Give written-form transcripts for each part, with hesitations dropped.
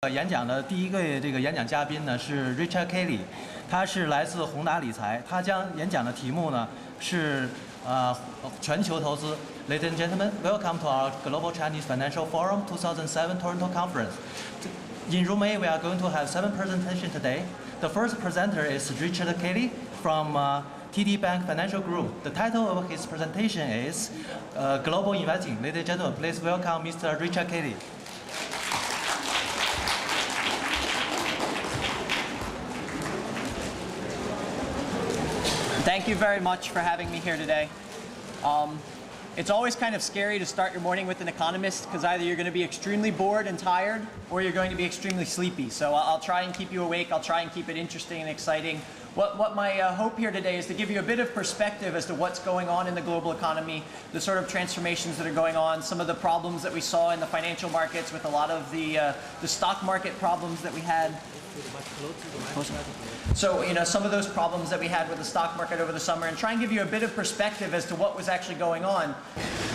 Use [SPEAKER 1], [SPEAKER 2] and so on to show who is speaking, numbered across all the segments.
[SPEAKER 1] 演讲的第一个演讲嘉宾呢是 Richard Kelly， 他是来自宏达理财，他将演讲的题目呢是全球投资。Ladies and gentlemen, welcome to our Global Chinese Financial Forum 2007 Toronto Conference. In room A, we are going to have 7 presentations today. The first presenter is Richard Kelly from TD Bank Financial Group. The title of his presentation is Global Investing. Ladies and gentlemen, please welcome Mr. Richard Kelly.
[SPEAKER 2] Thank you very much for having me here today. It's always kind of scary to start your morning with an economist because either you're going to be extremely bored and tired or you're going to be extremely sleepy. So I'll try and keep you awake. I'll try and keep it interesting and exciting. What my hope here today is to give you a bit of perspective as to what's going on in the global economy, the sort of transformations that are going on, some of the problems that we saw in the financial markets with a lot of the stock market problems that we had. So, some of those problems that we had with the stock market over the summer, and try and give you a bit of perspective as to what was actually going on.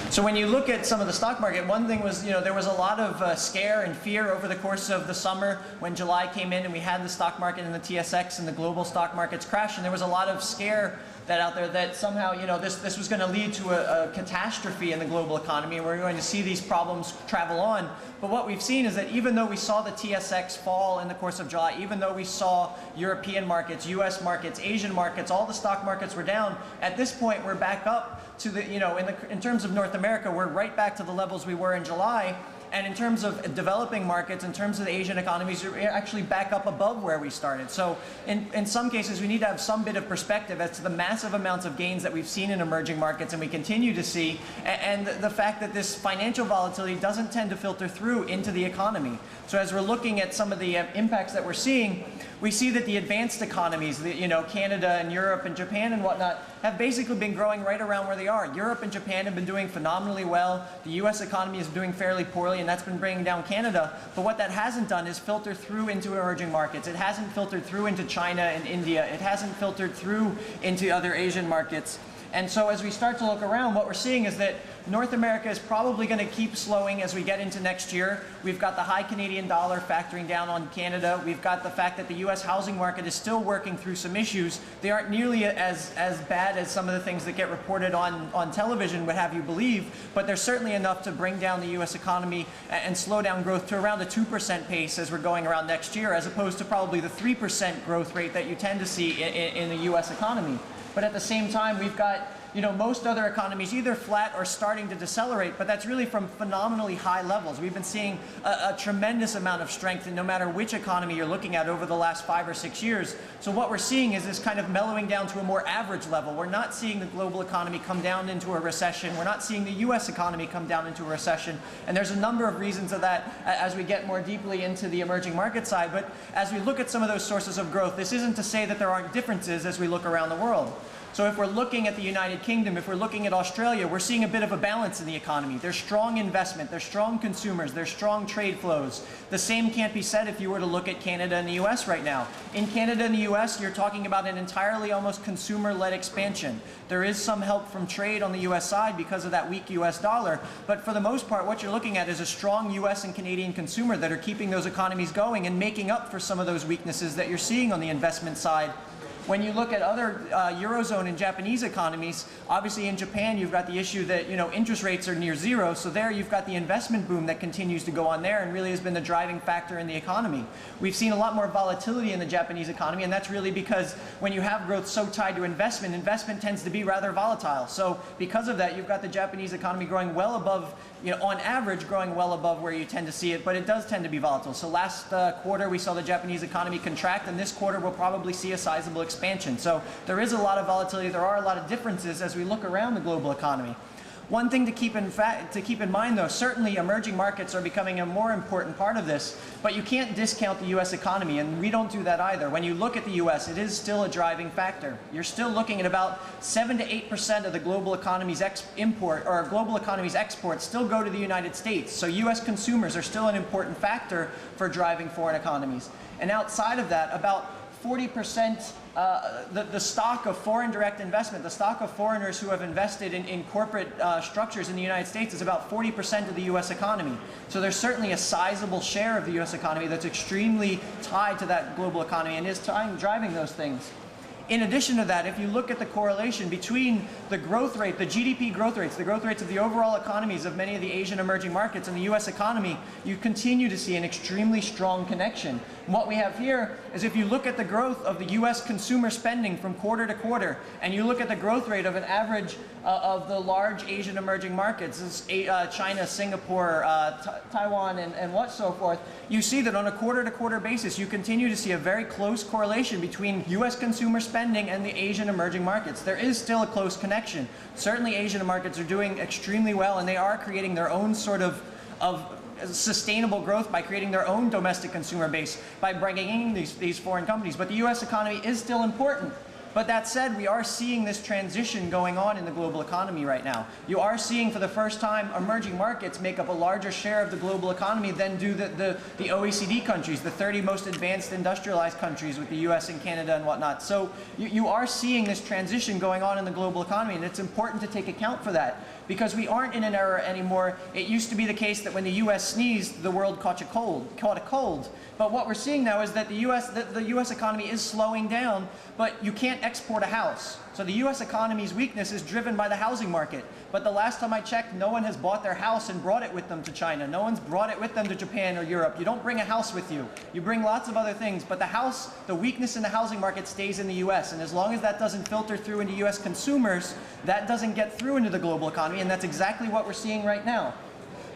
[SPEAKER 2] So when you look at some of the stock market, one thing was, there was a lot of scare and fear over the course of the summer when July came in and we had the stock market and the TSX and the global stock markets crash, and there was a lot of scare that out there that somehow, this was going to lead to a catastrophe in the global economy, and we're going to see these problems travel on. But what we've seen is that even though we saw the TSX fall in the course of July, even though we saw European markets, US markets, Asian markets, all the stock markets were down, at this point we're back up to the, in terms of North America, we're right back to the levels we were in July. And in terms of developing markets, in terms of the Asian economies, we're actually back up above where we started. So in some cases, we need to have some bit of perspective as to the massive amounts of gains that we've seen in emerging markets and we continue to see, and the fact that this financial volatility doesn't tend to filter through into the economy. So as we're looking at some of the impacts that we're seeing, we see that the advanced economies, Canada and Europe and Japan and whatnot, have basically been growing right around where they are. Europe and Japan have been doing phenomenally well. The US economy is doing fairly poorly, and that's been bringing down Canada. But what that hasn't done is filter through into emerging markets. It hasn't filtered through into China and India. It hasn't filtered through into other Asian markets. And so as we start to look around, what we're seeing is that North America is probably going to keep slowing as we get into next year. We've got the high Canadian dollar factoring down on Canada. We've got the fact that the US housing market is still working through some issues. They aren't nearly as bad as some of the things that get reported on television would have you believe, but they're certainly enough to bring down the US economy and slow down growth to around a 2% pace as we're going around next year, as opposed to probably the 3% growth rate that you tend to see in the US economy. But at the same time, we've got most other economies either flat or starting to decelerate, but that's really from phenomenally high levels. We've been seeing a tremendous amount of strength in no matter which economy you're looking at over the last 5 or 6 years. So what we're seeing is this kind of mellowing down to a more average level. We're not seeing the global economy come down into a recession. We're not seeing the US economy come down into a recession. And there's a number of reasons of that as we get more deeply into the emerging market side. But as we look at some of those sources of growth, this isn't to say that there aren't differences as we look around the world. So if we're looking at the United Kingdom, if we're looking at Australia, we're seeing a bit of a balance in the economy. There's strong investment, there's strong consumers, there's strong trade flows. The same can't be said if you were to look at Canada and the US right now. In Canada and the US, you're talking about an entirely almost consumer-led expansion. There is some help from trade on the US side because of that weak US dollar, but for the most part, what you're looking at is a strong US and Canadian consumer that are keeping those economies going and making up for some of those weaknesses that you're seeing on the investment side. When you look at other Eurozone and Japanese economies, obviously in Japan you've got the issue that interest rates are near zero, so there you've got the investment boom that continues to go on there and really has been the driving factor in the economy. We've seen a lot more volatility in the Japanese economy, and that's really because when you have growth so tied to investment, investment tends to be rather volatile. So because of that, you've got the Japanese economy growing well above, on average growing well above where you tend to see it, but it does tend to be volatile. So last quarter we saw the Japanese economy contract, and this quarter we'll probably see a sizable expansion. So there is a lot of volatility, there are a lot of differences as we look around the global economy. One thing to keep in mind though, certainly emerging markets are becoming a more important part of this, but you can't discount the US economy, and we don't do that either. When you look at the US, it is still a driving factor. You're still looking at about 7 to 8% of the global economy's global economy's exports still go to the United States. So US consumers are still an important factor for driving foreign economies. And outside of that, about 40%, the stock of foreign direct investment, the stock of foreigners who have invested in corporate structures in the United States is about 40% of the US economy. So there's certainly a sizable share of the US economy that's extremely tied to that global economy and is driving those things. In addition to that, if you look at the correlation between the growth rate, the GDP growth rates, the growth rates of the overall economies of many of the Asian emerging markets and the US economy, you continue to see an extremely strong connection. And what we have here is if you look at the growth of the US consumer spending from quarter to quarter, and you look at the growth rate of an average of the large Asian emerging markets, China, Singapore, Taiwan, and what so forth, you see that on a quarter-to-quarter basis, you continue to see a very close correlation between US consumer spending and the Asian emerging markets. There is still a close connection. Certainly Asian markets are doing extremely well, and they are creating their own sort of sustainable growth by creating their own domestic consumer base, by bringing in these foreign companies. But the US economy is still important. But that said, we are seeing this transition going on in the global economy right now. You are seeing for the first time emerging markets make up a larger share of the global economy than do the OECD countries, the 30 most advanced industrialized countries with the US and Canada and whatnot. So you are seeing this transition going on in the global economy, and it's important to take account for that. Because we aren't in an era anymore. It used to be the case that when the US sneezed, the world caught a cold. But what we're seeing now is that the US economy is slowing down, but you can't export a house. So the US economy's weakness is driven by the housing market. But the last time I checked, no one has bought their house and brought it with them to China. No one's brought it with them to Japan or Europe. You don't bring a house with you. You bring lots of other things, but the weakness in the housing market stays in the US. And as long as that doesn't filter through into US consumers, that doesn't get through into the global economy, and that's exactly what we're seeing right now.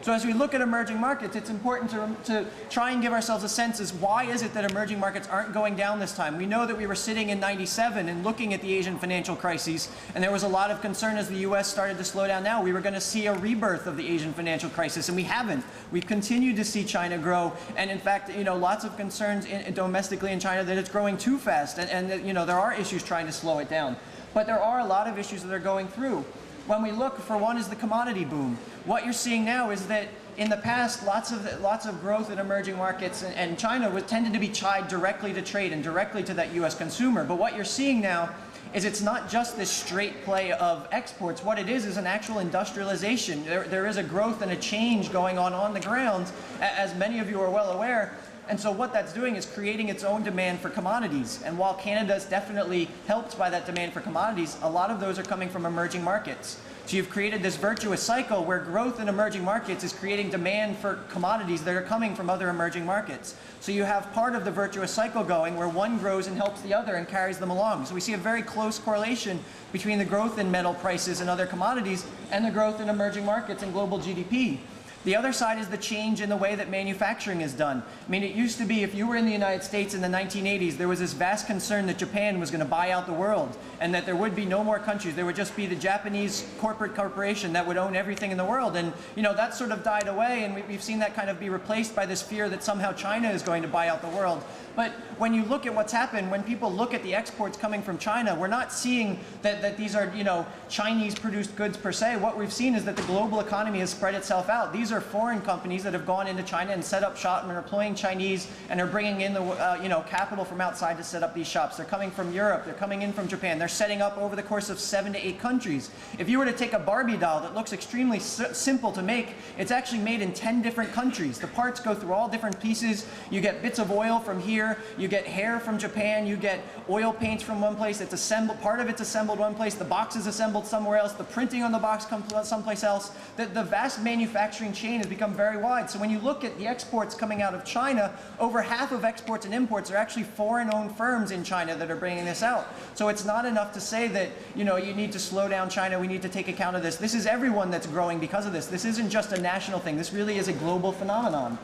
[SPEAKER 2] So as we look at emerging markets, it's important to try and give ourselves a sense as why is it that emerging markets aren't going down this time? We know that we were sitting in '97 and looking at the Asian financial crises, and there was a lot of concern as the US started to slow down now. We were going to see a rebirth of the Asian financial crisis, and we haven't. We've continued to see China grow, and in fact, lots of concerns domestically in China that it's growing too fast, and there are issues trying to slow it down. But there are a lot of issues that are going through. When we look, for one, is the commodity boom. What you're seeing now is that in the past, lots of growth in emerging markets, and China tended to be tied directly to trade and directly to that US consumer. But what you're seeing now is it's not just this straight play of exports. What it is an actual industrialization. There is a growth and a change going on the ground, as many of you are well aware. And so what that's doing is creating its own demand for commodities. And while Canada is definitely helped by that demand for commodities, a lot of those are coming from emerging markets. So you've created this virtuous cycle where growth in emerging markets is creating demand for commodities that are coming from other emerging markets. So you have part of the virtuous cycle going where one grows and helps the other and carries them along. So we see a very close correlation between the growth in metal prices and other commodities and the growth in emerging markets and global GDP. The other side is the change in the way that manufacturing is done. I mean, it used to be, if you were in the United States in the 1980s, there was this vast concern that Japan was going to buy out the world and that there would be no more countries. There would just be the Japanese corporation that would own everything in the world. And, that sort of died away, and we've seen that kind of be replaced by this fear that somehow China is going to buy out the world. But when you look at what's happened, when people look at the exports coming from China, we're not seeing that these are, Chinese-produced goods per se. What we've seen is that the global economy has spread itself out. These are foreign companies that have gone into China and set up shop and are employing Chinese and are bringing in the, capital from outside to set up these shops. They're coming from Europe. They're coming in from Japan. They're setting up over the course of 7 to 8 countries. If you were to take a Barbie doll that looks extremely simple to make, it's actually made in 10 different countries. The parts go through all different pieces. You get bits of oil from here. You get hair from Japan. You get oil paints from one place. It's assembled. Part of it's assembled one place. The box is assembled somewhere else. The printing on the box comes someplace else. The vast manufacturing chain has become very wide. So when you look at the exports coming out of China, over half of exports and imports are actually foreign-owned firms in China that are bringing this out. So it's not enough to say that, you need to slow down China. We need to take account of this. This is everyone that's growing because of this. This isn't just a national thing. This really is a global phenomenon.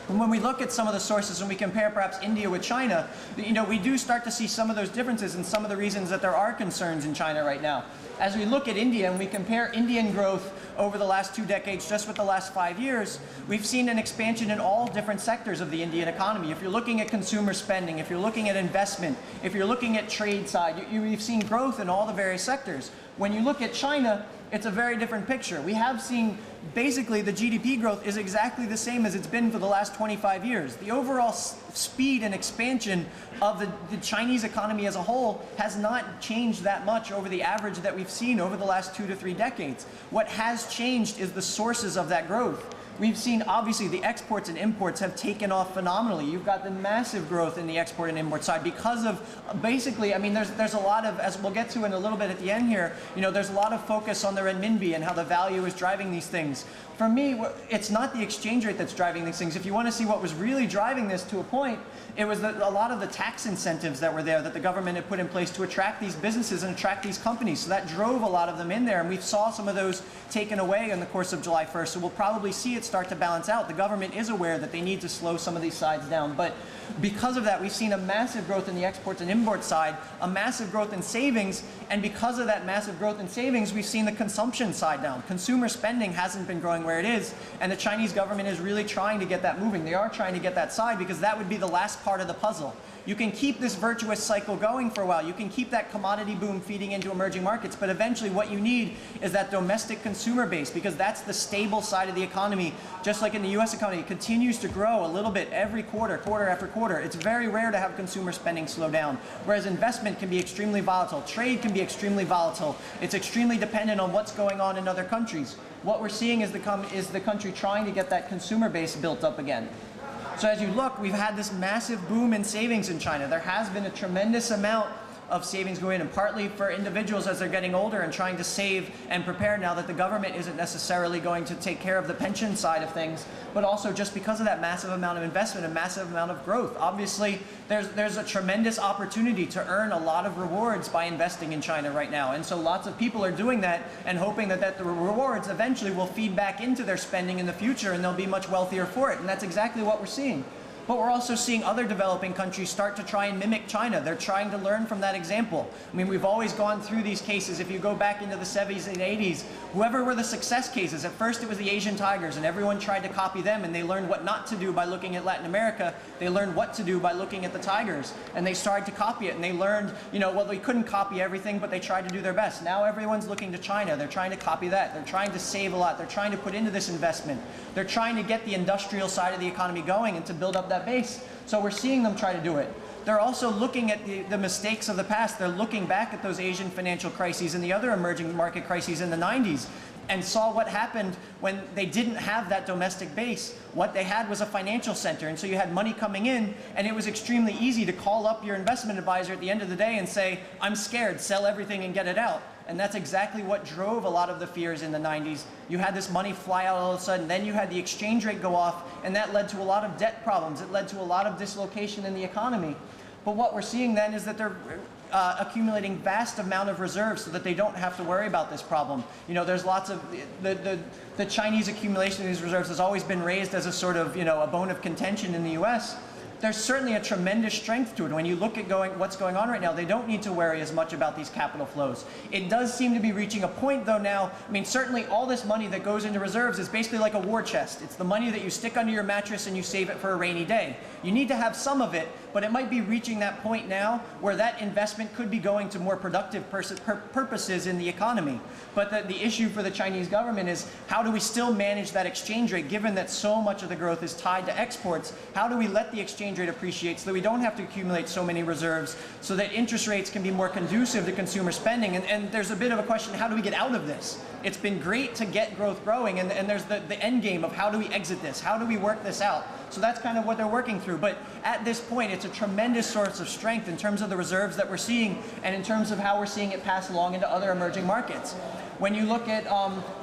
[SPEAKER 2] And when we look at some of the sources and we compare perhaps India with China, we do start to see some of those differences and some of the reasons that there are concerns in China right now. As we look at India and we compare Indian growth over the last 2 decades, just with the last 5 years, we've seen an expansion in all different sectors of the Indian economy. If you're looking at consumer spending, if you're looking at investment, if you're looking at trade side, you've seen growth in all the various sectors. When you look at China, it's a very different picture. We have seen basically the GDP growth is exactly the same as it's been for the last 25 years. The overall speed and expansion of the Chinese economy as a whole has not changed that much over the average that we've seen over the last 2 to 3 decades. What has changed is the sources of that growth. We've seen, obviously, the exports and imports have taken off phenomenally. You've got the massive growth in the export and import side because of, basically, I mean, there's a lot of, as we'll get to in a little bit at the end here, you know, there's a lot of focus on the renminbi and how the value is driving these things. For me, it's not the exchange rate that's driving these things. If you want to see what was really driving this to a point, it was a lot of the tax incentives that were there that the government had put in place to attract these businesses and attract these companies. So that drove a lot of them in there, and we saw some of those taken away in the course of July 1st. So we'll probably see it start to balance out. The government is aware that they need to slow some of these sides down, but because of that, we've seen a massive growth in the exports and import side, a massive growth in savings, and because of that massive growth in savings, we've seen the consumption side down. Consumer spending hasn't been growing where it is, and the Chinese government is really trying to get that moving. They are trying to get that side because that would be the last part of the puzzle. You can keep this virtuous cycle going for a while. You can keep that commodity boom feeding into emerging markets, but eventually what you need is that domestic consumer base, because that's the stable side of the economy. Just like in the US economy, it continues to grow a little bit every quarter, quarter after quarter. It's very rare to have consumer spending slow down, whereas investment can be extremely volatile. Trade can be extremely volatile. It's extremely dependent on what's going on in other countries. What we're seeing is the country trying to get that consumer base built up again. So as you look, we've had this massive boom in savings in China. There has been a tremendous amount of savings going in, and partly for individuals as they're getting older and trying to save and prepare now that the government isn't necessarily going to take care of the pension side of things, but also just because of that massive amount of investment and massive amount of growth. Obviously, there's a tremendous opportunity to earn a lot of rewards by investing in China right now, and so lots of people are doing that and hoping that the rewards eventually will feed back into their spending in the future and they'll be much wealthier for it, and that's exactly what we're seeing. But we're also seeing other developing countries start to try and mimic China. They're trying to learn from that example. I mean, we've always gone through these cases. If you go back into the 70s and 80s, whoever were the success cases, at first it was the Asian tigers, and everyone tried to copy them, and they learned what not to do by looking at Latin America. They learned what to do by looking at the tigers, and they started to copy it, and they learned, you know, well, they couldn't copy everything, but they tried to do their best. Now everyone's looking to China. They're trying to copy that. They're trying to save a lot. They're trying to put into this investment. They're trying to get the industrial side of the economy going and to build up that base. So we're seeing them try to do it. They're also looking at the mistakes of the past. They're looking back at those Asian financial crises and the other emerging market crises in the 90s and saw what happened when they didn't have that domestic base. What they had was a financial center, and so you had money coming in, and it was extremely easy to call up your investment advisor at the end of the day and say, I'm scared, sell everything and get it out. And that's exactly what drove a lot of the fears in the 90s. You had this money fly out all of a sudden, then you had the exchange rate go off, and that led to a lot of debt problems. It led to a lot of dislocation in the economy. But what we're seeing then is that they're accumulating vast amount of reserves so that they don't have to worry about this problem. You know, there's lots of, the Chinese accumulation of these reserves has always been raised as a sort of, you know, a bone of contention in the US. There's certainly a tremendous strength to it. When you look at what's going on right now, they don't need to worry as much about these capital flows. It does seem to be reaching a point though now, I mean, certainly all this money that goes into reserves is basically like a war chest. It's the money that you stick under your mattress and you save it for a rainy day. You need to have some of it, but it might be reaching that point now where that investment could be going to more productive purposes in the economy. But the issue for the Chinese government is, how do we still manage that exchange rate, given that so much of the growth is tied to exports? How do we let the exchange rate appreciate so that we don't have to accumulate so many reserves, so that interest rates can be more conducive to consumer spending? And there's a bit of a question, how do we get out of this? It's been great to get growth growing, and there's the end game of how do we exit this? How do we work this out? So that's kind of what they're working through. But at this point, it's a tremendous source of strength in terms of the reserves that we're seeing and in terms of how we're seeing it pass along into other emerging markets. When you look at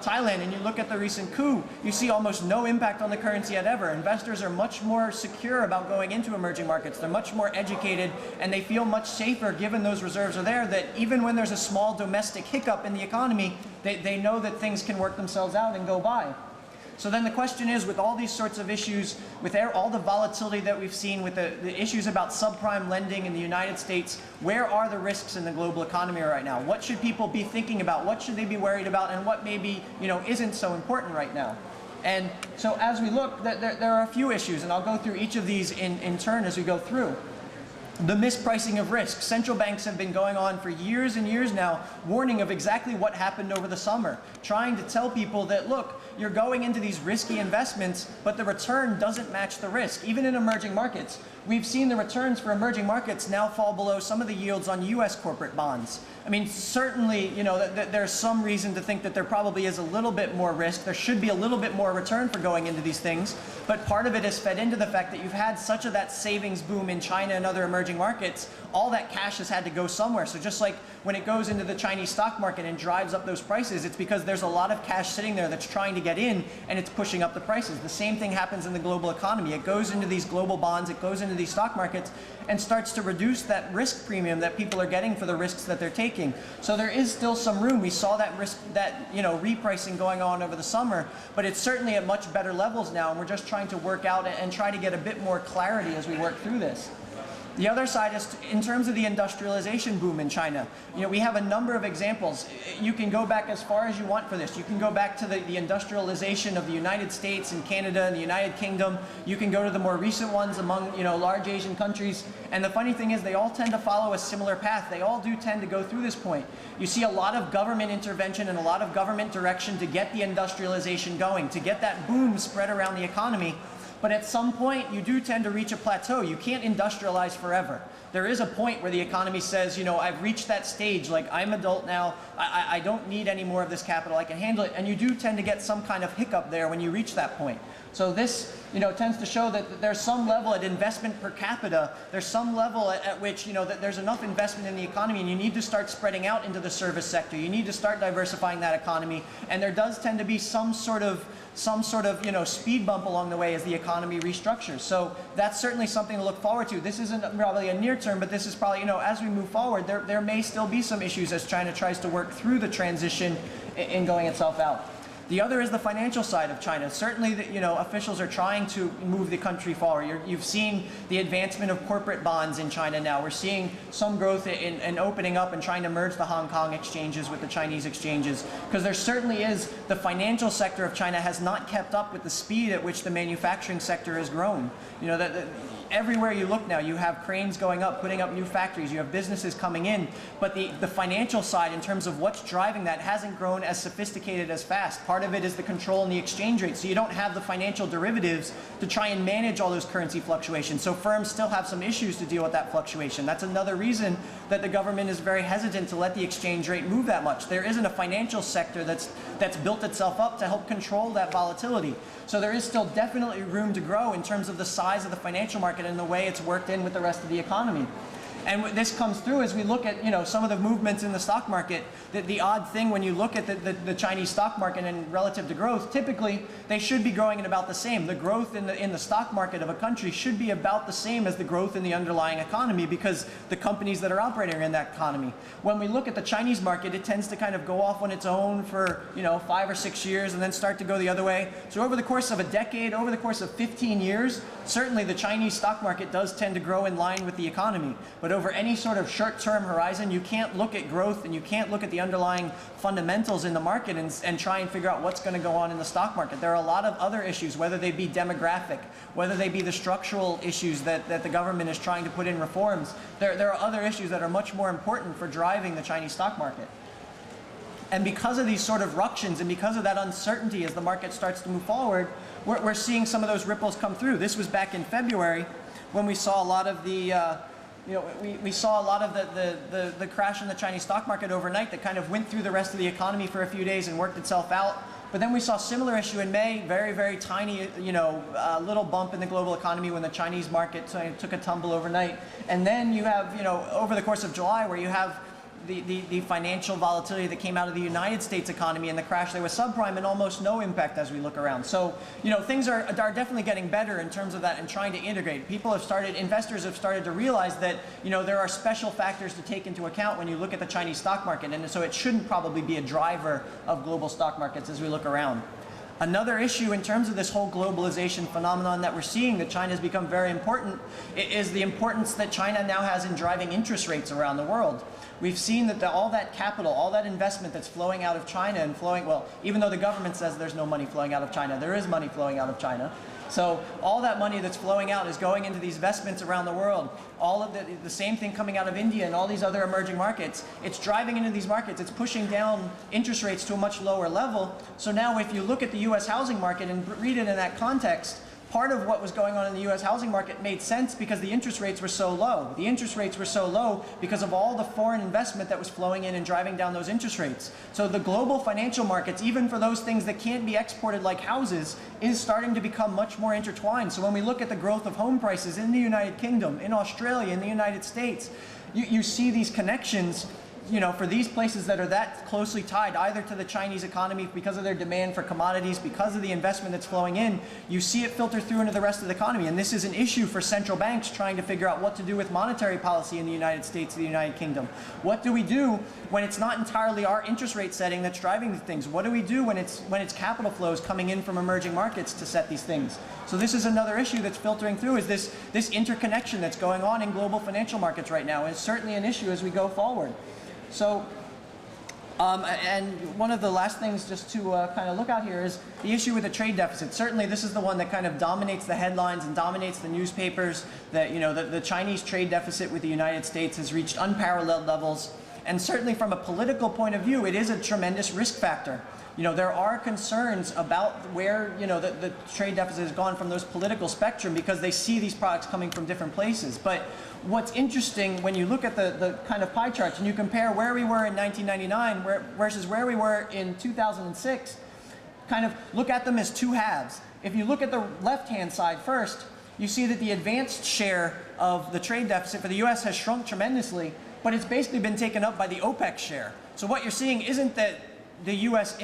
[SPEAKER 2] Thailand and you look at the recent coup, you see almost no impact on the currency yet ever. Investors are much more secure about going into emerging markets. They're much more educated, and they feel much safer given those reserves are there, that even when there's a small domestic hiccup in the economy, they know that things can work themselves out and go by. So then the question is, with all these sorts of issues, with all the volatility that we've seen, with the issues about subprime lending in the United States, where are the risks in the global economy right now? What should people be thinking about? What should they be worried about? And what maybe, you know, isn't so important right now? And so as we look, there are a few issues, and I'll go through each of these in turn as we go through. The mispricing of risk. Central banks have been going on for years and years now, warning of exactly what happened over the summer, trying to tell people that, look, you're going into these risky investments, but the return doesn't match the risk. Even in emerging markets, we've seen the returns for emerging markets now fall below some of the yields on US corporate bonds. I mean, certainly, you know, there's some reason to think that there probably is a little bit more risk. There should be a little bit more return for going into these things. But part of it is fed into the fact that you've had such a that savings boom in China and other emerging markets. All that cash has had to go somewhere. So just like when it goes into the Chinese stock market and drives up those prices, it's because there's a lot of cash sitting there that's trying to get in, and it's pushing up the prices. The same thing happens in the global economy. It goes into these global bonds, it goes into these stock markets, and starts to reduce that risk premium that people are getting for the risks that they're taking. So there is still some room. We saw that risk, repricing going on over the summer, but it's certainly at much better levels now, and we're just trying to work out and try to get a bit more clarity as we work through this. The other side is in terms of the industrialization boom in China. You know, we have a number of examples. You can go back as far as you want for this. You can go back to the industrialization of the United States and Canada and the United Kingdom. You can go to the more recent ones among, you know, large Asian countries. And the funny thing is they all tend to follow a similar path. They all do tend to go through this point. You see a lot of government intervention and a lot of government direction to get the industrialization going, to get that boom spread around the economy. But at some point, you do tend to reach a plateau. You can't industrialize forever. There is a point where the economy says, you know, I've reached that stage, like I'm adult now, I don't need any more of this capital, I can handle it. And you do tend to get some kind of hiccup there when you reach that point. So this, you know, tends to show that there's some level at investment per capita, there's some level at which, you know, that there's enough investment in the economy, and you need to start spreading out into the service sector. You need to start diversifying that economy, and there does tend to be some sort of you know, speed bump along the way as the economy restructures. So that's certainly something to look forward to. This isn't probably a near term, but this is probably, you know, as we move forward, there may still be some issues as China tries to work through the transition in going itself out. The other is the financial side of China. Certainly, you know, officials are trying to move the country forward. You've seen the advancement of corporate bonds in China now. We're seeing some growth in opening up and trying to merge the Hong Kong exchanges with the Chinese exchanges. Because there certainly is, the financial sector of China has not kept up with the speed at which the manufacturing sector has grown. You know, everywhere you look now, you have cranes going up, putting up new factories, you have businesses coming in, but the financial side in terms of what's driving that hasn't grown as sophisticated as fast. Part of it is the control in the exchange rate, so you don't have the financial derivatives to try and manage all those currency fluctuations. So firms still have some issues to deal with that fluctuation. That's another reason that the government is very hesitant to let the exchange rate move that much. There isn't a financial sector that's built itself up to help control that volatility. So there is still definitely room to grow in terms of the size of the financial market and the way it's worked in with the rest of the economy. And this comes through as we look at, you know, some of the movements in the stock market. The odd thing when you look at the Chinese stock market and relative to growth, typically they should be growing at about the same. The growth in the stock market of a country should be about the same as the growth in the underlying economy, because the companies that are operating in that economy. When we look at the Chinese market, it tends to kind of go off on its own for, you know, 5 or 6 years and then start to go the other way. So over the course of a decade, over the course of 15 years, certainly the Chinese stock market does tend to grow in line with the economy. But over any sort of short-term horizon, you can't look at growth and you can't look at the underlying fundamentals in the market and try and figure out what's going to go on in the stock market. There are a lot of other issues, whether they be demographic, whether they be the structural issues that the government is trying to put in reforms. There are other issues that are much more important for driving the Chinese stock market. And because of these sort of ructions and because of that uncertainty as the market starts to move forward, we're seeing some of those ripples come through. This was back in February when we saw a lot of the we saw a lot of the crash in the Chinese stock market overnight that kind of went through the rest of the economy for a few days and worked itself out. But then we saw a similar issue in May, very, very tiny, little bump in the global economy when the Chinese market took a tumble overnight. And then you have, over the course of July, where you have the financial volatility that came out of the United States economy and the crash there with subprime, and almost no impact as we look around. So, things are definitely getting better in terms of that and trying to integrate. Investors have started to realize that, there are special factors to take into account when you look at the Chinese stock market, and so it shouldn't probably be a driver of global stock markets as we look around. Another issue in terms of this whole globalization phenomenon that we're seeing, that China has become very important, is the importance that China now has in driving interest rates around the world. We've seen that all that capital, all that investment that's flowing out of China and flowing, well, even though the government says there's no money flowing out of China, there is money flowing out of China. So all that money that's flowing out is going into these investments around the world. All of the same thing coming out of India and all these other emerging markets. It's driving into these markets. It's pushing down interest rates to a much lower level. So now if you look at the US housing market and read it in that context, part of what was going on in the US housing market made sense because the interest rates were so low. The interest rates were so low because of all the foreign investment that was flowing in and driving down those interest rates. So the global financial markets, even for those things that can't be exported like houses, is starting to become much more intertwined. So when we look at the growth of home prices in the United Kingdom, in Australia, in the United States, you see these connections, you know, for these places that are that closely tied either to the Chinese economy because of their demand for commodities, because of the investment that's flowing in, you see it filter through into the rest of the economy. And this is an issue for central banks trying to figure out what to do with monetary policy in the United States, the United Kingdom. What do we do when it's not entirely our interest rate setting that's driving these things? What do we do when it's capital flows coming in from emerging markets to set these things? So this is another issue that's filtering through, is this interconnection that's going on in global financial markets right now. And it's certainly an issue as we go forward. So, and one of the last things just to kind of look at here is the issue with the trade deficit. Certainly this is the one that kind of dominates the headlines and dominates the newspapers, that, you know, the Chinese trade deficit with the United States has reached unparalleled levels. And certainly from a political point of view, it is a tremendous risk factor. You know, there are concerns about where, you know, the trade deficit has gone from those political spectrum because they see these products coming from different places. But what's interesting when you look at the kind of pie charts and you compare where we were in 1999 versus where we were in 2006, kind of look at them as two halves. If you look at the left-hand side first, you see that the advanced share of the trade deficit for the US has shrunk tremendously, but it's basically been taken up by the OPEC share. So what you're seeing isn't that the US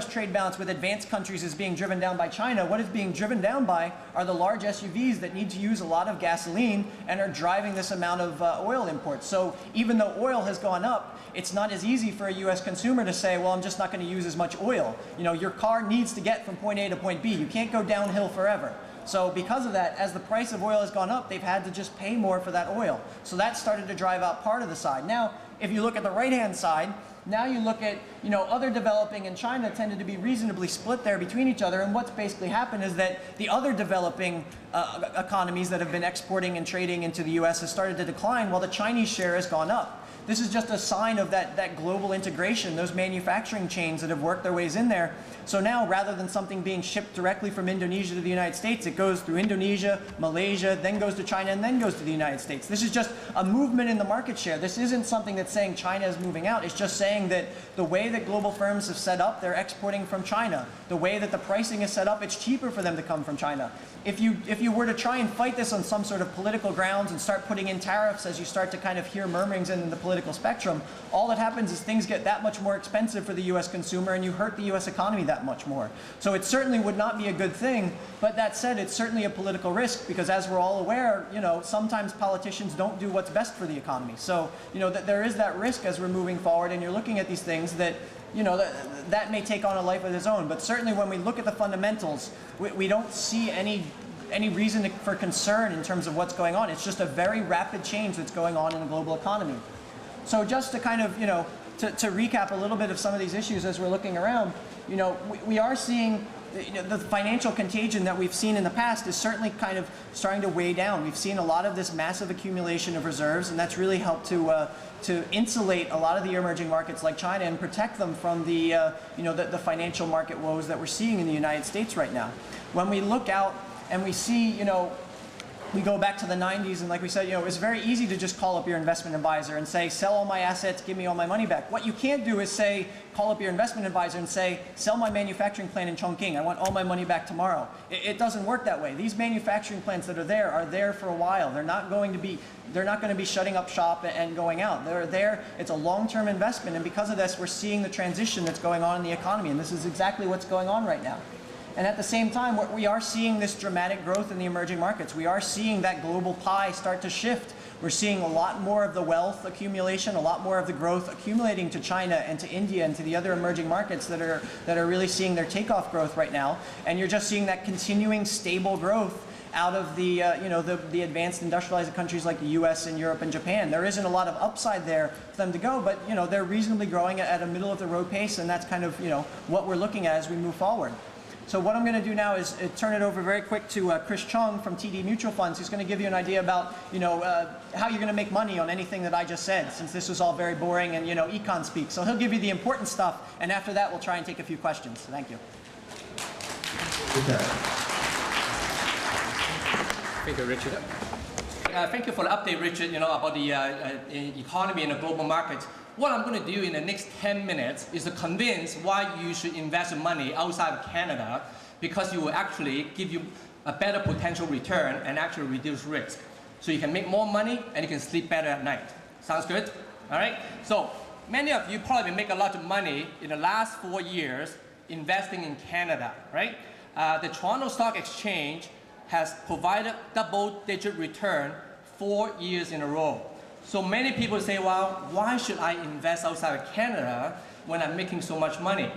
[SPEAKER 2] trade balance with advanced countries is being driven down by China. What it's being driven down by are the large SUVs that need to use a lot of gasoline and are driving this amount of oil imports. So even though oil has gone up, it's not as easy for a US consumer to say, well, I'm just not going to use as much oil. You know, your car needs to get from point A to point B. You can't go downhill forever. So because of that, as the price of oil has gone up, they've had to just pay more for that oil. So that started to drive out part of the side. Now, if you look at the right-hand side, now you look at, you know, other developing and China tended to be reasonably split there between each other. And what's basically happened is that the other developing economies that have been exporting and trading into the US has started to decline while the Chinese share has gone up. This is just a sign of that global integration, those manufacturing chains that have worked their ways in there. So now, rather than something being shipped directly from Indonesia to the United States, it goes through Indonesia, Malaysia, then goes to China, and then goes to the United States. This is just a movement in the market share. This isn't something that's saying China is moving out. It's just saying that the way that global firms have set up, they're exporting from China. The way that the pricing is set up, it's cheaper for them to come from China. If you were to try and fight this on some sort of political grounds and start putting in tariffs as you start to kind of hear murmurings in the political spectrum, all that happens is things get that much more expensive for the US consumer and you hurt the US economy that much more. So it certainly would not be a good thing, but that said, it's certainly a political risk because as we're all aware, you know, sometimes politicians don't do what's best for the economy. So, you know, that there is that risk as we're moving forward and you're looking at these things that, you know, that may take on a life of its own. But certainly when we look at the fundamentals, we don't see any reason for concern in terms of what's going on. It's just a very rapid change that's going on in the global economy. So just to kind of, you know, to recap a little bit of some of these issues as we're looking around, you know, we are seeing, you know, the financial contagion that we've seen in the past is certainly kind of starting to weigh down. We've seen a lot of this massive accumulation of reserves, and that's really helped to insulate a lot of the emerging markets like China and protect them from the, you know, the financial market woes that we're seeing in the United States right now. When we look out and we see, you know, we go back to the 90s and like we said, you know, it's very easy to just call up your investment advisor and say, sell all my assets, give me all my money back. What you can't do is say, call up your investment advisor and say, sell my manufacturing plant in Chongqing, I want all my money back tomorrow. It doesn't work that way. These manufacturing plants that are there for a while. They're not going to be shutting up shop and going out. They're there, it's a long-term investment, and because of this, we're seeing the transition that's going on in the economy, and this is exactly what's going on right now. And at the same time, we are seeing this dramatic growth in the emerging markets. We are seeing that global pie start to shift. We're seeing a lot more of the wealth accumulation, a lot more of the growth accumulating to China and to India and to the other emerging markets that are really seeing their takeoff growth right now. And you're just seeing that continuing stable growth out of the, you know, the advanced industrialized countries like the US and Europe and Japan. There isn't a lot of upside there for them to go, but, you know, they're reasonably growing at a middle of the road pace, and that's kind of, you know, what we're looking at as we move forward. So what I'm going to do now is turn it over very quick to Chris Chung from TD Mutual Funds, who's going to give you an idea about, how you're going to make money on anything that I just said, since this was all very boring and, econ speak. So he'll give you the important stuff, and after that, we'll try and take a few questions. So thank you.
[SPEAKER 3] Okay.
[SPEAKER 4] Thank you, Richard. Thank you for the update, Richard, about the economy and the global market. What I'm going to do in the next 10 minutes is to convince why you should invest your money outside of Canada, because you will actually give you a better potential return and actually reduce risk. So you can make more money and you can sleep better at night. Sounds good? All right? So many of you probably make a lot of money in the last 4 years investing in Canada, right? The Toronto Stock Exchange has provided double-digit return 4 years in a row. So many people say, well, why should I invest outside of Canada when I'm making so much money?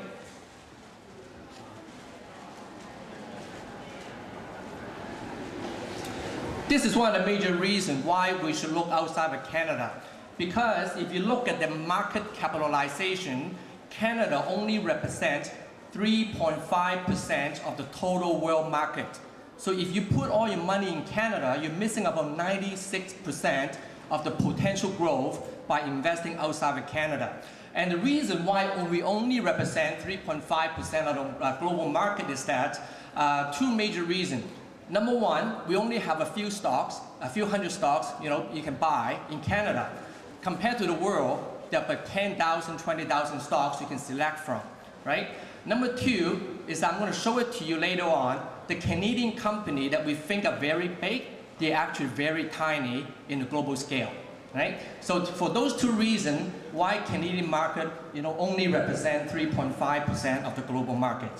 [SPEAKER 4] This is one of the major reasons why we should look outside of Canada. Because if you look at the market capitalization, Canada only represents 3.5% of the total world market. So if you put all your money in Canada, you're missing about 96% of the potential growth by investing outside of Canada. And the reason why we only represent 3.5% of the global market is that two major reasons. Number one, we only have a few stocks, a few hundred stocks, you can buy in Canada. Compared to the world, there are about 10,000, 20,000 stocks you can select from, right? Number two is I'm going to show it to you later on. The Canadian company that we think are very big, they're actually very tiny in the global scale, right? So for those two reasons, why Canadian market, only represent 3.5% of the global market.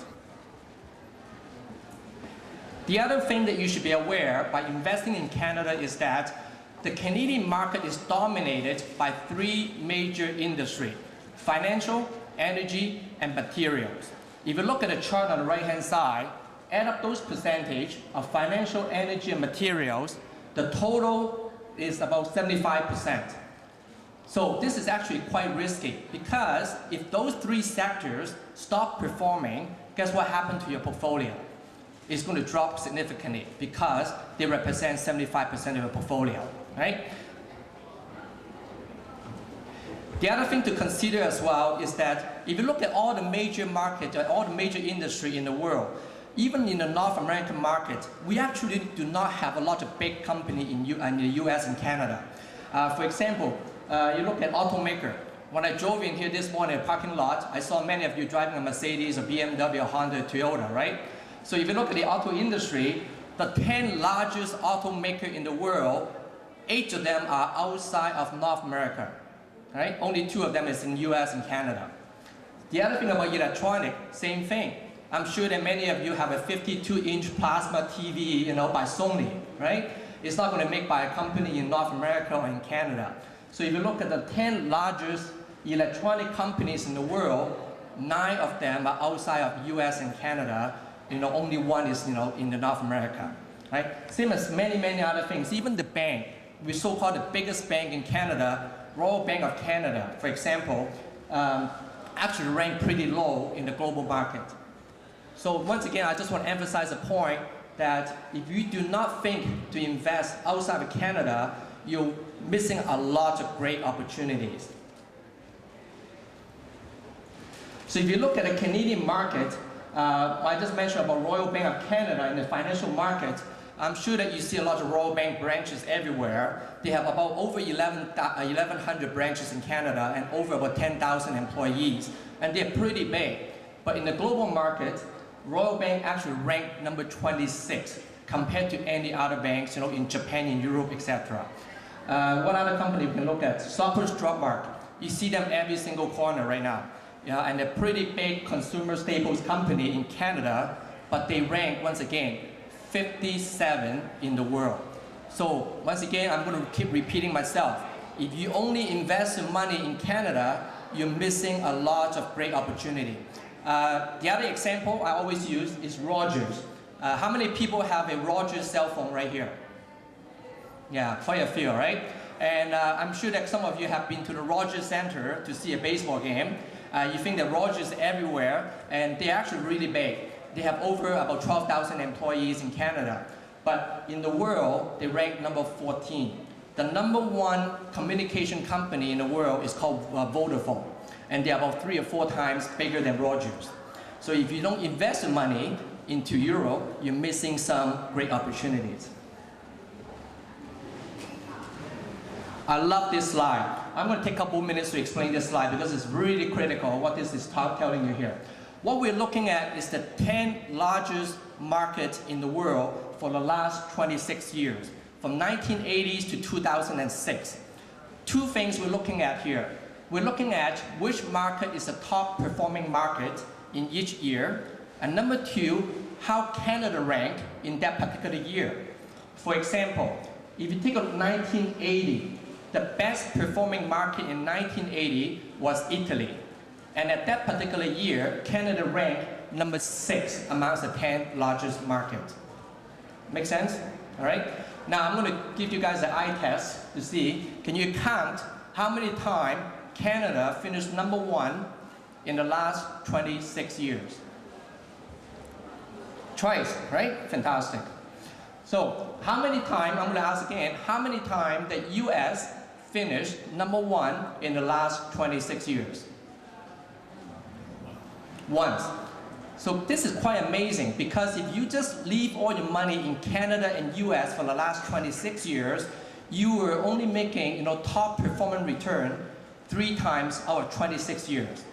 [SPEAKER 4] The other thing that you should be aware by investing in Canada is that the Canadian market is dominated by three major industries: financial, energy, and materials. If you look at the chart on the right-hand side, add up those percentage of financial, energy, and materials, the total is about 75%. So this is actually quite risky, because if those three sectors stop performing, guess what happened to your portfolio? It's going to drop significantly because they represent 75% of your portfolio, right? The other thing to consider as well is that if you look at all the major markets, all the major industry in the world, even in the North American market, we actually do not have a lot of big companies in the US and Canada. For example, you look at automaker. When I drove in here this morning in the parking lot, I saw many of you driving a Mercedes, a BMW, a Honda, a Toyota, right? So if you look at the auto industry, the 10 largest automakers in the world, 8 of them are outside of North America, right? Only 2 of them is in US and Canada. The other thing about electronic, same thing. I'm sure that many of you have a 52-inch plasma TV, by Sony, right? It's not going to make by a company in North America or in Canada. So if you look at the 10 largest electronic companies in the world, 9 of them are outside of US and Canada. Only 1 is, in the North America, right? Same as many, many other things. Even the bank, we so-called the biggest bank in Canada, Royal Bank of Canada, for example, actually ranked pretty low in the global market. So once again, I just want to emphasize the point that if you do not think to invest outside of Canada, you're missing a lot of great opportunities. So if you look at the Canadian market, I just mentioned about Royal Bank of Canada in the financial market. I'm sure that you see a lot of Royal Bank branches everywhere. They have about over 1,100 branches in Canada and over about 10,000 employees. And they're pretty big. But in the global market, Royal Bank actually ranked number 26 compared to any other banks, in Japan, in Europe, etc. What other company we can look at? Shoppers Drug Mart. You see them every single corner right now. And a pretty big consumer staples company in Canada, but they rank, once again, 57 in the world. So once again, I'm going to keep repeating myself. If you only invest your money in Canada, you're missing a lot of great opportunity. The other example I always use is Rogers. How many people have a Rogers cell phone right here? Yeah, quite a few, right? And I'm sure that some of you have been to the Rogers Center to see a baseball game. You think that Rogers is everywhere, and they're actually really big. they have over about 12,000 employees in Canada. But in the world, they rank number 14. The number one communication company in the world is called Vodafone. And they're about 3 or 4 times bigger than Rogers. So if you don't invest the money into Europe, you're missing some great opportunities. I love this slide. I'm going to take a couple minutes to explain this slide because it's really critical what this is telling you here. What we're looking at is the 10 largest markets in the world for the last 26 years, from 1980s to 2006. 2 things we're looking at here. We're looking at which market is the top performing market in each year, and number 2, how Canada ranked in that particular year. For example, if you take a 1980, the best performing market in 1980 was Italy. And at that particular year, Canada ranked number 6 amongst the 10 largest markets. Make sense? All right? Now I'm going to give you guys an eye test to see, can you count how many times Canada finished number 1 in the last 26 years? Twice, right? Fantastic. So how many times, I'm going to ask again, how many times the US finished number 1 in the last 26 years? Once. So this is quite amazing because if you just leave all your money in Canada and US for the last 26 years, you were only making top performing return 3 times out of 26 years.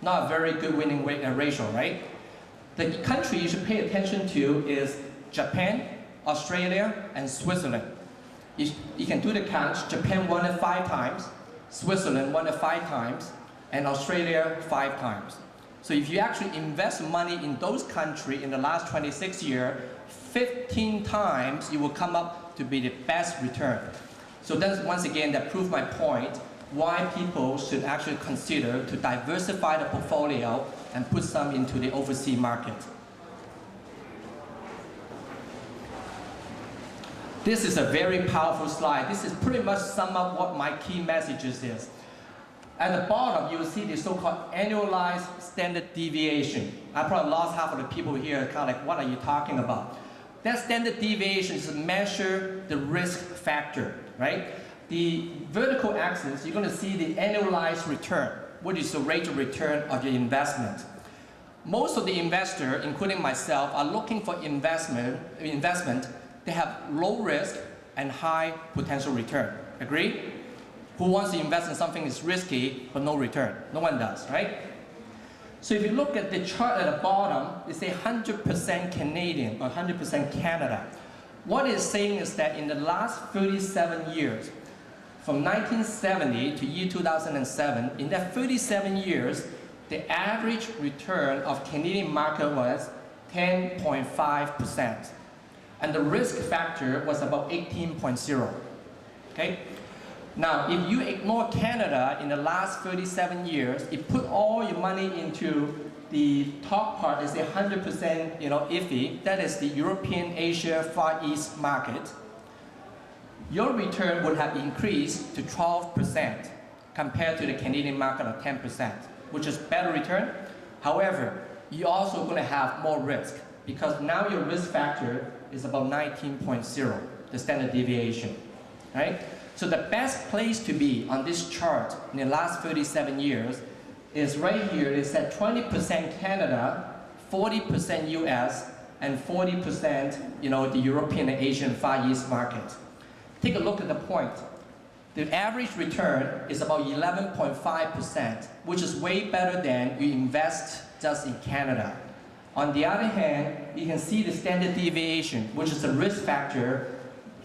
[SPEAKER 4] Not a very good winning ratio, right? The country you should pay attention to is Japan, Australia, and Switzerland. You can do the counts. Japan won it 5 times, Switzerland won it 5 times, and Australia 5 times. So if you actually invest money in those countries in the last 26 years, 15 times you will come up to be the best return. So that's once again that proves my point why people should actually consider to diversify the portfolio and put some into the overseas market. This is a very powerful slide. This is pretty much sum up what my key messages is. At the bottom, you will see the so-called annualized standard deviation. I probably lost half of the people here, kind of like, what are you talking about? That standard deviation is to measure the risk factor, right? The vertical axis, you're going to see the annualized return, which is the rate of return of your investment. Most of the investors, including myself, are looking for investment that have low risk and high potential return. Agree? Who wants to invest in something that's risky but no return? No one does, right? So if you look at the chart at the bottom, it's a 100% Canadian or 100% Canada. What it's saying is that in the last 37 years, from 1970 to year 2007, in that 37 years, the average return of Canadian market was 10.5%. And the risk factor was about 18.0. Okay? Now, if you ignore Canada in the last 37 years, if you put all your money into the top part, is the 100% iffy, that is the European, Asia, Far East market, your return would have increased to 12% compared to the Canadian market of 10%, which is better return. However, you're also going to have more risk because now your risk factor is about 19.0, the standard deviation, right? So the best place to be on this chart in the last 37 years is right here. It's at 20% Canada, 40% US, and 40% the European and Asian Far East market. Take a look at the point. The average return is about 11.5%, which is way better than you invest just in Canada. On the other hand, you can see the standard deviation, which is the risk factor,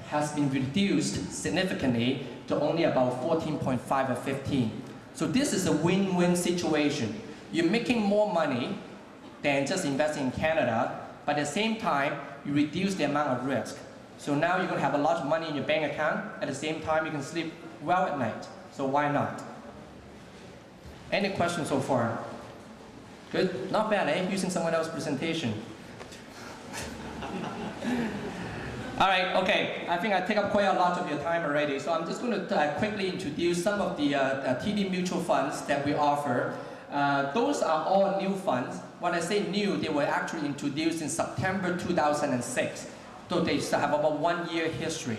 [SPEAKER 4] has been reduced significantly to only about 14.5 or 15. So this is a win-win situation. You're making more money than just investing in Canada, but at the same time, you reduce the amount of risk. So now you're going to have a lot of money in your bank account. At the same time, you can sleep well at night. So why not? Any questions so far? Good? Not bad, eh? Using someone else's presentation. All right, okay. I think I take up quite a lot of your time already. So I'm just going to quickly introduce some of the TD mutual funds that we offer. Those are all new funds. When I say new, they were actually introduced in September 2006. So they have about 1 year history.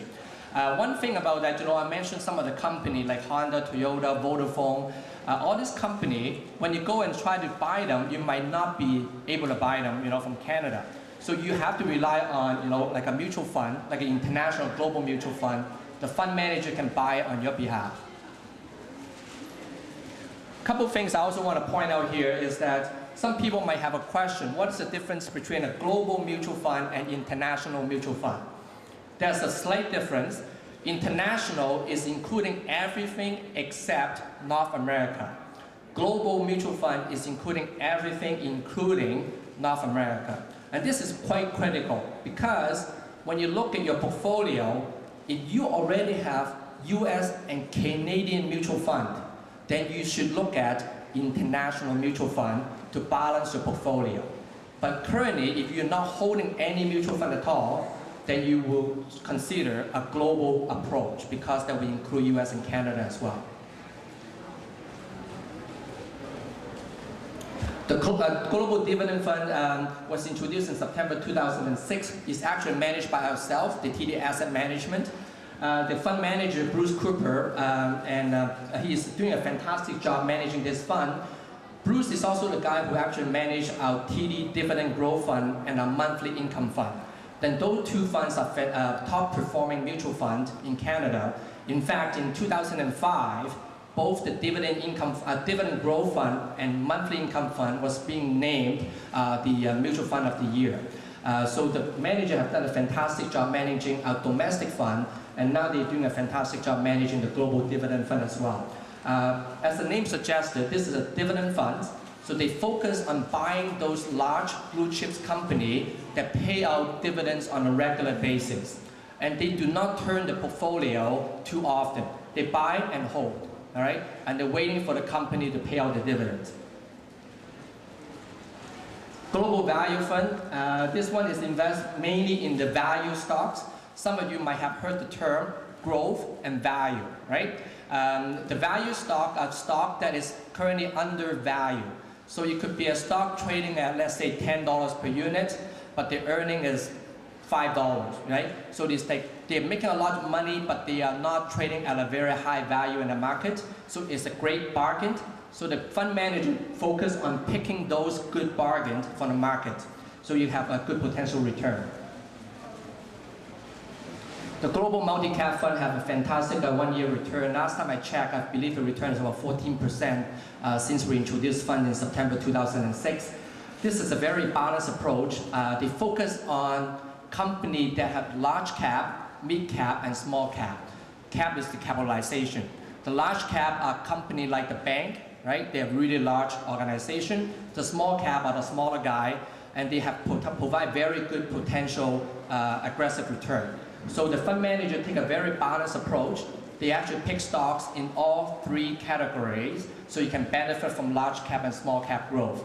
[SPEAKER 4] One thing about that, I mentioned some of the company like Honda, Toyota, Vodafone. All this company, when you go and try to buy them, you might not be able to buy them, from Canada. So you have to rely on, like a mutual fund, like an international global mutual fund. The fund manager can buy it on your behalf. A couple of things I also want to point out here is that some people might have a question, what is the difference between a global mutual fund and international mutual fund? There's a slight difference. International is including everything except North America. Global mutual fund is including everything including North America. And this is quite critical because when you look at your portfolio, if you already have US and Canadian mutual fund, then you should look at international mutual fund to balance your portfolio. But currently, if you're not holding any mutual fund at all, then you will consider a global approach because that will include US and Canada as well. The Global Dividend Fund was introduced in September 2006. It's actually managed by ourselves, the TD Asset Management. The fund manager, Bruce Cooper, he's doing a fantastic job managing this fund. Bruce is also the guy who actually managed our TD Dividend Growth Fund and our Monthly Income Fund. Then those two funds are top performing mutual funds in Canada. In fact, in 2005, both the Dividend Growth Fund and Monthly Income Fund was being named the Mutual Fund of the Year. So the manager have done a fantastic job managing our domestic fund, and now they're doing a fantastic job managing the Global Dividend Fund as well. As the name suggested, this is a dividend fund. So they focus on buying those large blue chips company that pay out dividends on a regular basis. And they do not turn the portfolio too often. They buy and hold, all right? And they're waiting for the company to pay out the dividends. Global Value Fund, this one is invest mainly in the value stocks. Some of you might have heard the term growth and value, right? The value stock, a stock that is currently undervalued. So it could be a stock trading at, let's say, $10 per unit, but the earning is $5, right? So they're making a lot of money, but they are not trading at a very high value in the market. So it's a great bargain. So the fund manager focus on picking those good bargains from the market. So you have a good potential return. The Global Multi-Cap Fund have a fantastic 1 year return. Last time I checked, I believe the return is about 14% since we introduced fund in September 2006. This is a very balanced approach. They focus on companies that have large cap, mid cap, and small cap. Cap is the capitalization. The large cap are companies like the bank, right? They have really large organization. The small cap are the smaller guy, and they have provide very good potential aggressive return. So the fund manager take a very balanced approach. They actually pick stocks in all three categories, so you can benefit from large cap and small cap growth.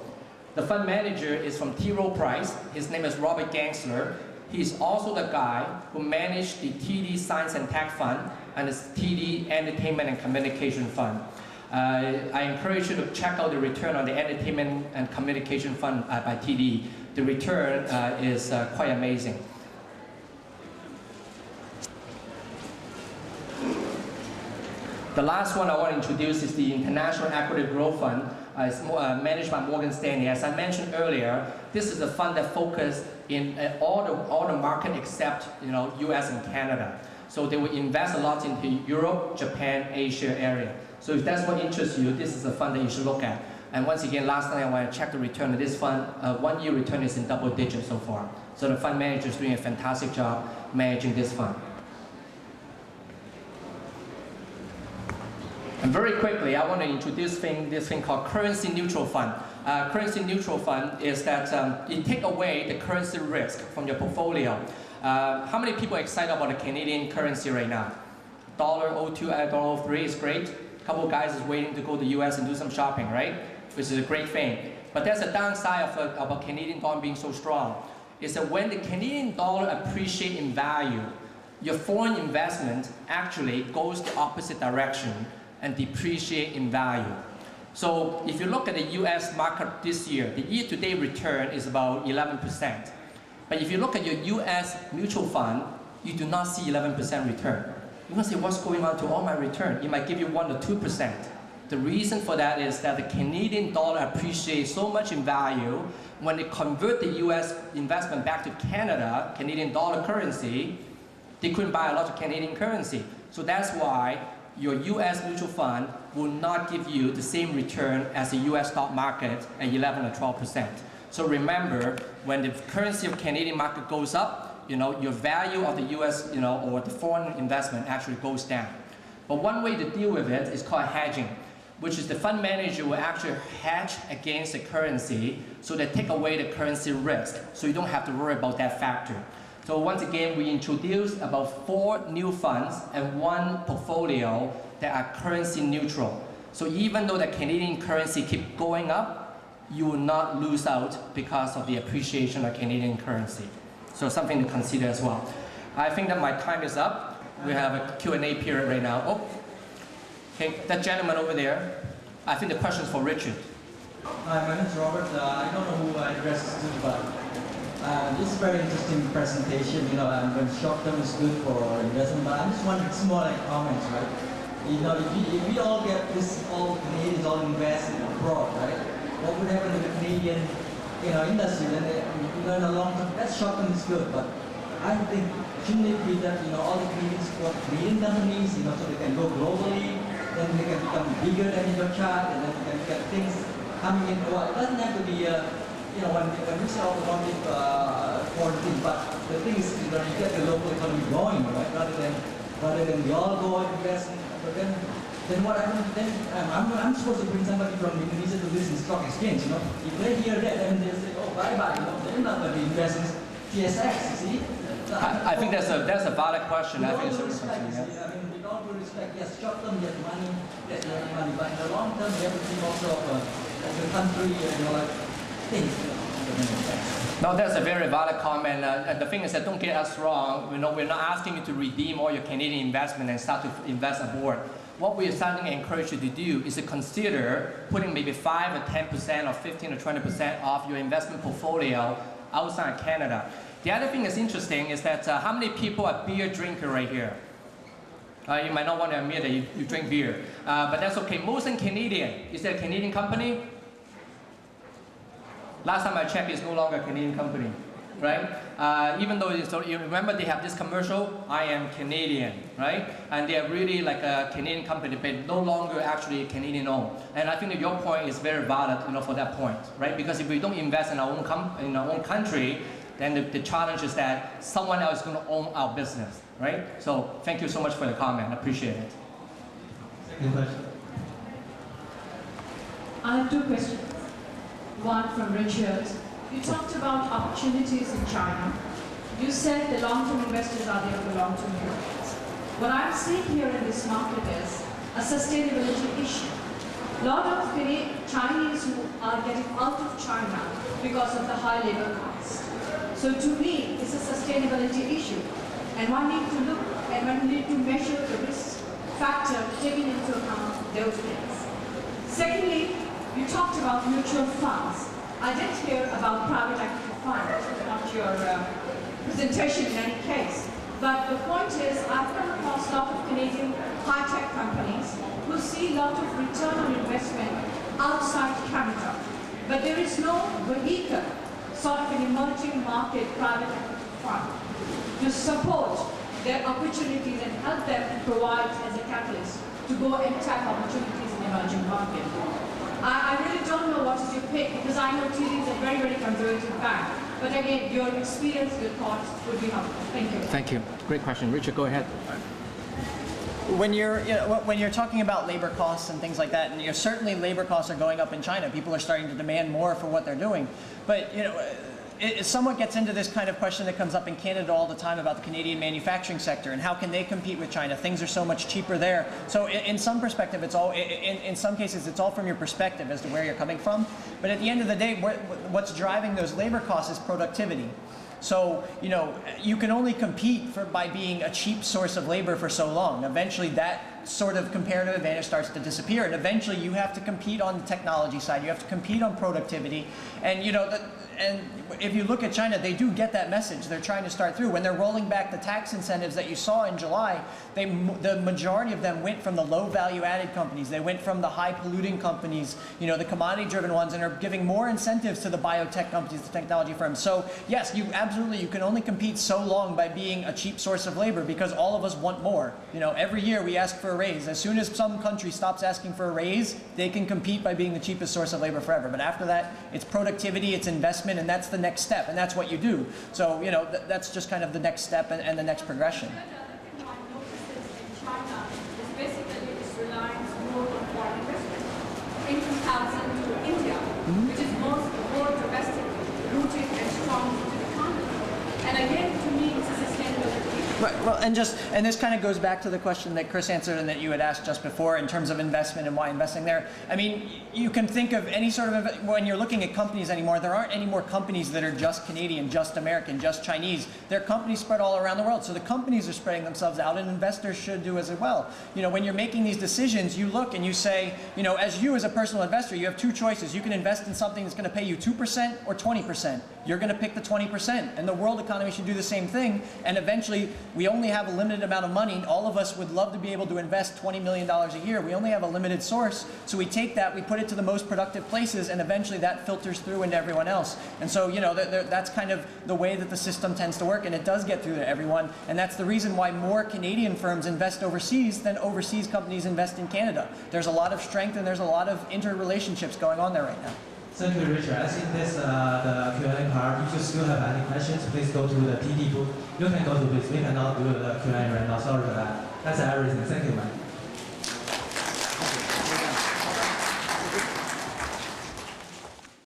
[SPEAKER 4] The fund manager is from T. Rowe Price. His name is Robert Gansler. He's also the guy who managed the TD Science and Tech Fund and the TD Entertainment and Communication Fund. I encourage you to check out the return on the Entertainment and Communication Fund by TD. The return is quite amazing. The last one I want to introduce is the International Equity Growth Fund. It's managed by Morgan Stanley. As I mentioned earlier, this is a fund that focuses in all the market except US and Canada. So they will invest a lot into Europe, Japan, Asia area. So if that's what interests you, this is a fund that you should look at. And once again, last night when I checked the return of this fund, 1 year return is in double digits so far. So the fund manager is doing a fantastic job managing this fund. And very quickly, I want to introduce this thing called currency neutral fund. Currency neutral fund is that it takes away the currency risk from your portfolio. How many people are excited about the Canadian currency right now? $0.02, $0.03 is great. A couple of guys is waiting to go to the US and do some shopping, right? Which is a great thing. But there's a downside of a Canadian dollar being so strong. Is that when the Canadian dollar appreciates in value, your foreign investment actually goes the opposite direction and depreciate in value. So if you look at the US market this year, the year-to-date return is about 11%. But if you look at your US mutual fund, you do not see 11% return. You're going to say, what's going on to all my return? It might give you 1 or 2%. The reason for that is that the Canadian dollar appreciates so much in value. When they convert the US investment back to Canada, Canadian dollar currency, they couldn't buy a lot of Canadian currency. So that's why your US mutual fund will not give you the same return as the US stock market at 11 or 12%. So remember, when the currency of Canadian market goes up, your value of the US, or the foreign investment actually goes down. But one way to deal with it is called hedging, which is the fund manager will actually hedge against the currency, so they take away the currency risk, so you don't have to worry about that factor. So once again, we introduced about 4 new funds and 1 portfolio that are currency neutral. So even though the Canadian currency keep going up, you will not lose out because of the appreciation of Canadian currency. So something to consider as well. I think that my time is up. We have a Q&A period right now. Oh, okay, that gentleman over there. I think the question is for Richard.
[SPEAKER 3] Hi, my name is Robert. I don't know who I addressed this to, but this is a very interesting presentation. When short term is good for investment, but I'm just wondering, it's more like comments, right? If we all get this, all Canadians all invest abroad, right? What would happen to the Canadian, industry? Then in the long term, that short term is good, but I think shouldn't it be that all the Canadians support Canadian companies, so they can go globally, then they can become bigger than in your chart, and then you can get things coming in. Well, it doesn't have to be when we say automotive foreign thing, but the thing is, you get the local economy going, right? Rather than we all go and invest. But then what happens? Then I'm supposed to bring somebody from Indonesia to list in stock exchange. If they hear that, then they say, oh, bye-bye. They're not going to be investing in TSX. You see?
[SPEAKER 4] I think that's a valid question. I think it's a good question.
[SPEAKER 3] I mean, with all due respect, yes, short term you have money, yes, you have money, but in the long term you have to think also of the country and things.
[SPEAKER 4] No, that's a very valid comment. The thing is that don't get us wrong. We're not asking you to redeem all your Canadian investment and start to invest abroad. What we are starting to encourage you to do is to consider putting maybe 5 or 10% or 15 or 20% of your investment portfolio outside Canada. The other thing that's interesting is that how many people are beer drinker right here? You might not want to admit that you drink beer, but that's okay. Molson Canadian, is that a Canadian company? Last time I checked, it's no longer a Canadian company, right? Even though you remember they have this commercial, I am Canadian, right? And they are really like a Canadian company, but no longer actually Canadian owned. And I think that your point is very valid, for that point, right? Because if we don't invest in our own country, then the challenge is that someone else is going to own our business, right? So thank you so much for the comment. I appreciate it.
[SPEAKER 3] Second question.
[SPEAKER 5] I have 2 questions. One from Richard. You talked about opportunities in China. You said the long-term investors are there for long-term profits. What I'm seeing here in this market is a sustainability issue. A lot of Chinese who are getting out of China because of the high labor cost. So to me, it's a sustainability issue. And one need to look and one need to measure the risk factor taking into account those things. Secondly, you talked about mutual funds. I did hear about private equity funds, not your presentation in any case. But the point is, I've come across a lot of Canadian high-tech companies who see a lot of return on investment outside Canada. But there is no vehicle, sort of an emerging market private equity fund, to support their opportunities and help them provide as a catalyst to go and tap opportunities in emerging market. I really don't know what is your pick, because I know TD is a very, very conservative bank. But again, your experience, your thoughts would be helpful. Thank you.
[SPEAKER 4] Thank you. Great question. Richard, go ahead.
[SPEAKER 2] When you're talking about labor costs and things like that, and certainly labor costs are going up in China. People are starting to demand more for what they're doing. But it somewhat gets into this kind of question that comes up in Canada all the time about the Canadian manufacturing sector and how can they compete with China. Things are so much cheaper there. So in some perspective, it's all, in some cases, it's all from your perspective as to where you're coming from. But at the end of the day, what's driving those labor costs is productivity. So, you can only compete by being a cheap source of labor for so long. Eventually that that sort of comparative advantage starts to disappear. And eventually you have to compete on the technology side, you have to compete on productivity. And and if you look at China, they do get that message. They're trying to start through. When they're rolling back the tax incentives that you saw in July, the majority of them went from the low value added companies. They went from the high polluting companies, the commodity driven ones, and are giving more incentives to the biotech companies, the technology firms. So yes, you can only compete so long by being a cheap source of labor, because all of us want more. Every year we ask for a raise. As soon as some country stops asking for a raise, they can compete by being the cheapest source of labor forever. But after that, it's productivity, it's investment, and that's the next step, and that's what you do. So, that's just kind of the next step and the next progression.
[SPEAKER 5] Another thing one notices in China is basically this reliance more on foreign investment in comparison to India, which is more domestic, rooted and strong to the economy. And again, to me, it's a sustainability.
[SPEAKER 2] Right. Well, and this kind of goes back to the question that Chris answered and that you had asked just before in terms of investment and why investing there. I mean, you can think of any sort of, when you're looking at companies anymore, there aren't any more companies that are just Canadian, just American, just Chinese. They're companies spread all around the world. So the companies are spreading themselves out, and investors should do as well. When you're making these decisions, you look and you say, as a personal investor, you have two choices. You can invest in something that's going to pay you 2% or 20%. You're going to pick the 20%. And the world economy should do the same thing. And eventually, we only have a limited amount of money. All of us would love to be able to invest $20 million a year. We only have a limited source. So we take that, we put it to the most productive places, and eventually that filters through into everyone else. And so, that's kind of the way that the system tends to work, and it does get through to everyone. And that's the reason why more Canadian firms invest overseas than overseas companies invest in Canada. There's a lot of strength and there's a lot of interrelationships going on there right now.
[SPEAKER 3] Thank you, Richard. I think that's the Q&A part. If you still have any questions, please go to the TD booth. You can go to this. We cannot do the Q&A right now. Sorry for that. That's everything. Thank you, man.